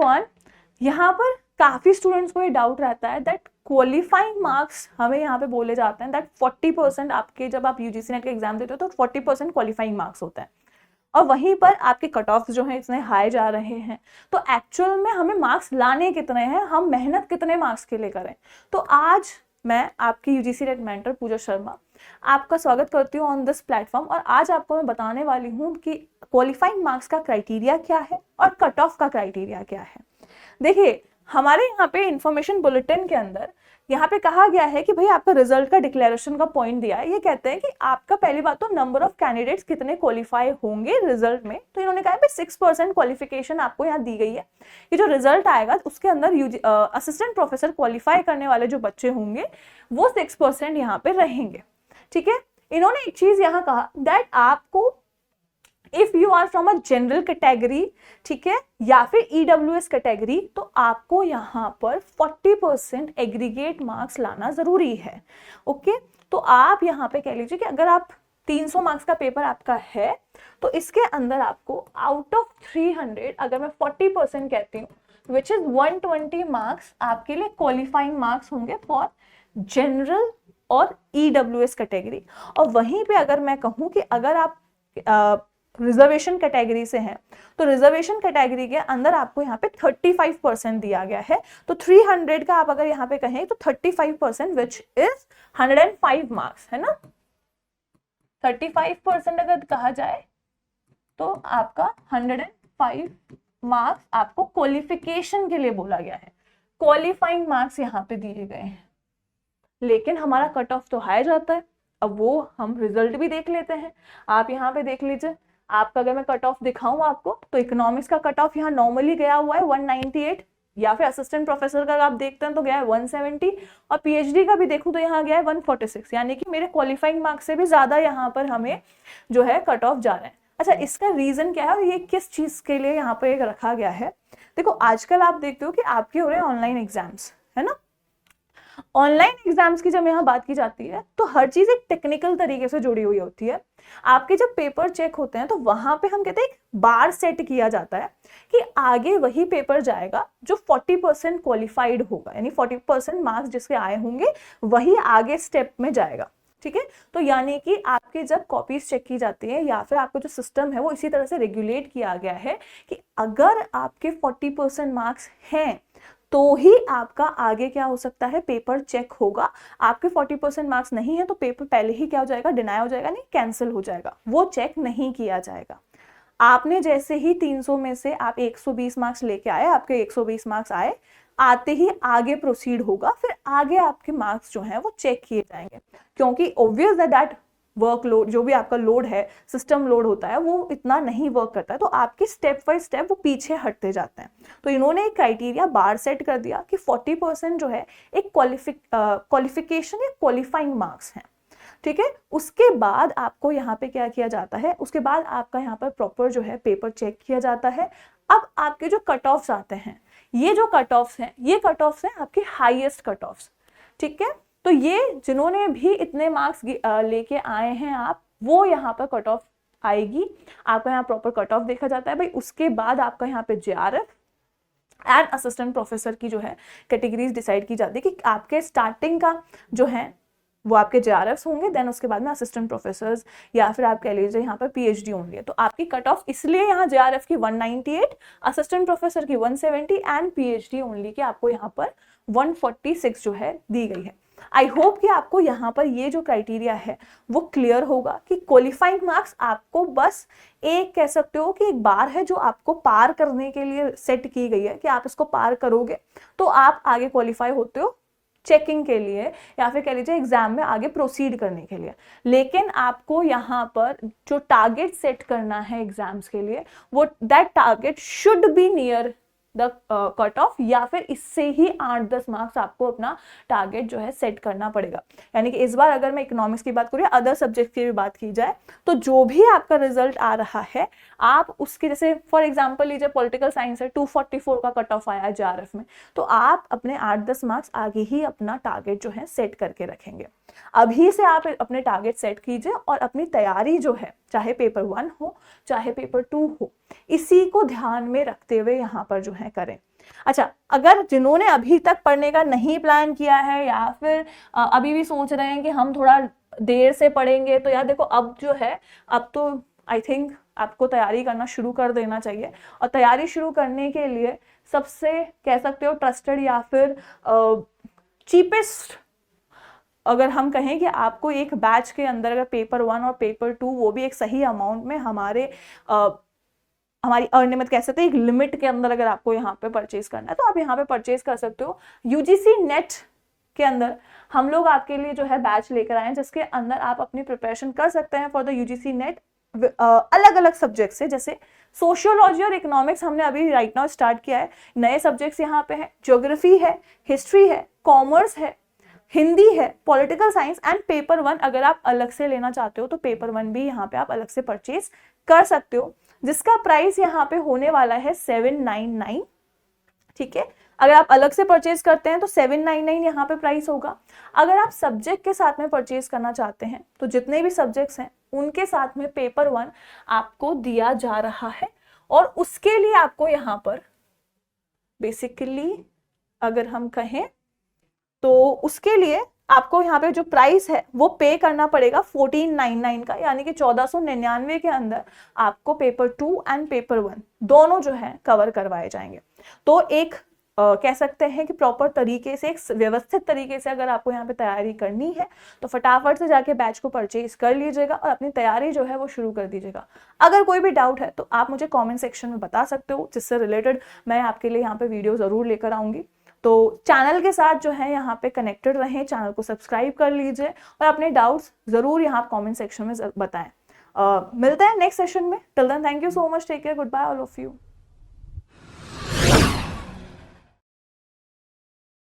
Everyone, यहाँ पर काफी स्टूडेंट्स को ये डाउट रहता है दैट क्वालिफाइंग मार्क्स हमें यहाँ पे बोले जाते हैं दैट 40% आपके, जब आप यूजीसी नेट का एग्जाम देते हो तो 40% क्वालिफाइंग मार्क्स होता है, और वहीं पर आपके कट ऑफ जो है इतने हाई जा रहे हैं। तो एक्चुअल में हमें मार्क्स लाने कितने हैं, हम मेहनत कितने मार्क्स के लिए करें। तो आज मैं आपकी यूजीसी नेट मेंटर पूजा शर्मा आपका स्वागत करती हूँ ऑन दिस प्लेटफॉर्म, और आज आपको मैं बताने वाली हूँ कि क्वालिफाइंग मार्क्स का क्राइटेरिया क्या है और कट ऑफ का क्राइटेरिया क्या है। देखिए, हमारे यहाँ पे इंफॉर्मेशन बुलेटिन के अंदर यहाँ पे कहा गया है कि भाई आपका रिजल्ट का डिक्लेरेशन का पॉइंट दिया है। ये कहते हैं कि आपका पहली बात तो नंबर ऑफ कैंडिडेट्स कितने क्वालिफाई होंगे रिजल्ट में, तो इन्होंने कहा है 6% क्वालिफिकेशन आपको यहाँ दी गई है कि जो रिजल्ट आएगा उसके अंदर असिस्टेंट प्रोफेसर क्वालिफाई करने वाले जो बच्चे होंगे वो 6% यहाँ पे रहेंगे। ठीक है, इन्होंने एक चीज यहाँ कहा दैट आपको if you are from a general category, ठीक है, या फिर ईडब्ल्यूएस कैटेगरी, तो आपको यहाँ पर 40% एग्रीगेट मार्क्स लाना जरूरी है। ओके, तो आप यहाँ पे कह लीजिए कि अगर आप 300 मार्क्स का पेपर आपका है तो इसके अंदर आपको आउट ऑफ 300 अगर मैं 40% कहती हूँ विच इज 120 मार्क्स आपके लिए क्वालिफाइंग मार्क्स होंगे फॉर जनरल और ईडब्ल्यूएस कैटेगरी। और वहीं पे अगर मैं कहूँ कि अगर आप रिजर्वेशन कैटेगरी से हैं तो रिजर्वेशन कैटेगरी के अंदर आपको यहाँ पे 35% दिया गया है। तो 300 का आप अगर यहाँ पे कहें तो 35% विच इज 105 मार्क्स है ना। 35% अगर कहा जाए तो आपका 105 मार्क्स आपको क्वालिफिकेशन के लिए बोला गया है, क्वालिफाइंग मार्क्स यहाँ पे दिए गए हैं। लेकिन हमारा कट ऑफ तो हाई जाता है। अब वो हम रिजल्ट भी देख लेते हैं। आप यहाँ पे देख लीजिए, आपका अगर मैं कट ऑफ दिखाऊं आपको तो इकोनॉमिक्स का कट ऑफ यहाँ नॉर्मली गया हुआ है 198, या फिर असिस्टेंट प्रोफेसर का आप देखते हैं तो गया है 170, और पीएचडी का भी देखूं तो यहाँ गया है 146, यानी कि मेरे क्वालिफाइंग मार्क्स से भी ज्यादा यहाँ पर हमें जो है कट ऑफ जा रहा है। अच्छा, इसका रीजन क्या है और ये किस चीज के लिए यहाँ पर एक रखा गया है। देखो, आजकल आप देखते हो कि आपके हो रहे हैं ऑनलाइन एग्जाम्स, है ना। ऑनलाइन एग्जाम्स की जब यहाँ बात की जाती है तो हर चीज एक टेक्निकल तरीके से जुड़ी हुई होती है। आपके जब पेपर चेक होते हैं तो वहां पे हम कहते हैं एक बार सेट किया जाता है कि आगे वही पेपर जाएगा जो 40% क्वालिफाइड होगा, यानी 40% मार्क्स जिसके आए होंगे वही आगे स्टेप में जाएगा। ठीक है, तो यानी कि आपके जब कॉपीज चेक की जाती है या फिर आपका जो सिस्टम है वो इसी तरह से रेगुलेट किया गया है कि अगर आपके 40% मार्क्स हैं तो ही आपका आगे क्या हो सकता है, पेपर चेक होगा। आपके 40% मार्क्स नहीं है तो पेपर पहले ही क्या हो जाएगा, डिनाई हो जाएगा, नहीं कैंसिल हो जाएगा, वो चेक नहीं किया जाएगा। आपने जैसे ही 300 में से आप 120 मार्क्स लेके आए, आपके 120 मार्क्स आए, आते ही आगे प्रोसीड होगा, फिर आगे आपके मार्क्स जो हैं वो चेक किए जाएंगे, क्योंकि ऑब्वियस है दैट वर्कलोड जो भी आपका लोड है, सिस्टम लोड होता है, वो इतना नहीं वर्क करता है, तो आपके स्टेप बाय स्टेप वो पीछे हटते जाते हैं। तो इन्होंने एक क्राइटेरिया बार सेट कर दिया कि 40% जो है एक क्वालिफिकेशन या क्वालिफाइंग मार्क्स हैं। ठीक है, उसके बाद आपको यहाँ पे क्या किया जाता है, उसके बाद आपका यहाँ पर प्रॉपर जो है पेपर चेक किया जाता है। अब आपके जो कट ऑफ्स आते हैं, ये जो कट ऑफ्स हैं, ये कट ऑफ्स हैं आपके हाईएस्ट कट ऑफ्स। ठीक है, तो ये जिन्होंने भी इतने मार्क्स लेके आए हैं आप, वो यहाँ पर कट ऑफ आएगी। आपका यहाँ प्रॉपर कट ऑफ देखा जाता है भाई। उसके बाद आपका यहाँ पे जेआरएफ एंड असिस्टेंट प्रोफेसर की जो है कैटेगरीज डिसाइड की जाती है कि आपके स्टार्टिंग का जो है वो आपके जेआरएफ्स होंगे, देन उसके बाद में असिस्टेंट प्रोफेसर्स या फिर आप कह लीजिए यहाँ पर पीएचडी होंगे। तो आपकी कट ऑफ इसलिए यहाँ जेआरएफ की 198, असिस्टेंट प्रोफेसर की 170 एंड पीएचडी ओनली की आपको यहाँ पर 146 जो है दी गई है। आई होप कि आपको यहाँ पर ये जो क्राइटेरिया है वो क्लियर होगा कि क्वालिफाइंग मार्क्स आपको बस एक कह सकते हो कि एक बार है जो आपको पार करने के लिए सेट की गई है कि आप इसको पार करोगे तो आप आगे क्वालिफाई होते हो चेकिंग के लिए या फिर कह लीजिए एग्जाम में आगे प्रोसीड करने के लिए। लेकिन आपको यहाँ पर जो टारगेट सेट करना है एग्जाम्स के लिए, वो that target should be near the cut off, या फिर इससे ही 8-10 मार्क्स आपको अपना टारगेट जो है सेट करना पड़ेगा। यानी कि इस बार अगर मैं इकोनॉमिक्स की बात करूँ या अदर सब्जेक्ट की भी बात की जाए तो जो भी आपका रिजल्ट आ रहा है आप उसके, जैसे फॉर एग्जांपल लीजिए पॉलिटिकल साइंस है 244 का कट ऑफ आया है जेआरएफ में, तो आप अपने 8-10 मार्क्स आगे ही अपना टारगेट जो है सेट करके रखेंगे। अभी से आप अपने टारगेट सेट कीजिए और अपनी तैयारी जो है, चाहे पेपर 1 हो चाहे पेपर 2 हो, इसी को ध्यान में रखते हुए यहाँ पर जो है करें। अच्छा, अगर जिन्होंने अभी तक पढ़ने का नहीं प्लान किया है या फिर अभी भी सोच रहे हैं कि हम थोड़ा देर से पढ़ेंगे, तो यार देखो अब जो है, अब तो आई थिंक आपको तैयारी करना शुरू कर देना चाहिए। और तैयारी शुरू करने के लिए सबसे कह सकते हो ट्रस्टेड या फिर चीपेस्ट अगर हम कहें कि आपको एक बैच के अंदर अगर पेपर 1 और पेपर 2 वो भी एक सही अमाउंट में हमारी अर्निंग में कह सकते हैं एक लिमिट के अंदर अगर आपको यहाँ पे परचेज करना है तो आप यहाँ पे परचेज कर सकते हो। यूजीसी नेट के अंदर हम लोग आपके लिए जो है बैच लेकर आए हैं जिसके अंदर आप अपनी प्रिपरेशन कर सकते हैं फॉर द यूजीसी नेट अलग अलग सब्जेक्ट से। जैसे सोशियोलॉजी और इकोनॉमिक्स हमने अभी राइट नाउ स्टार्ट किया है, नए सब्जेक्ट्स यहाँ पे है, ज्योग्राफी है, हिस्ट्री है, कॉमर्स है, हिंदी है, पॉलिटिकल साइंस एंड पेपर 1 अगर आप अलग से लेना चाहते हो तो पेपर 1 भी यहाँ पे आप अलग से परचेज कर सकते हो, जिसका प्राइस यहाँ पे होने वाला है 799। ठीक है, अगर आप अलग से परचेज करते हैं तो 799 यहाँ पे प्राइस होगा। अगर आप सब्जेक्ट के साथ में परचेज करना चाहते हैं तो जितने भी सब्जेक्ट्स हैं उनके साथ में पेपर 1 आपको दिया जा रहा है, और उसके लिए आपको यहाँ पर बेसिकली अगर हम कहें तो उसके लिए आपको यहाँ पे जो प्राइस है वो पे करना पड़ेगा 1499 का, यानी कि 1499 के अंदर आपको पेपर 2 एंड पेपर 1 दोनों जो है कवर करवाए जाएंगे। तो एक कह सकते हैं कि प्रॉपर तरीके से, एक व्यवस्थित तरीके से अगर आपको यहाँ पे तैयारी करनी है तो फटाफट से जाके बैच को परचेज कर लीजिएगा और अपनी तैयारी जो है वो शुरू कर दीजिएगा। अगर कोई भी डाउट है तो आप मुझे कॉमेंट सेक्शन में बता सकते हो, जिससे रिलेटेड मैं आपके लिए यहाँ पे वीडियो जरूर लेकर आऊंगी। तो चैनल के साथ जो है यहाँ पे कनेक्टेड रहें, चैनल को सब्सक्राइब कर लीजिए और अपने डाउट्स जरूर यहाँ कमेंट सेक्शन में बताएं। मिलते हैं नेक्स्ट सेशन में। Till then thank you so much, take care, goodbye all of you.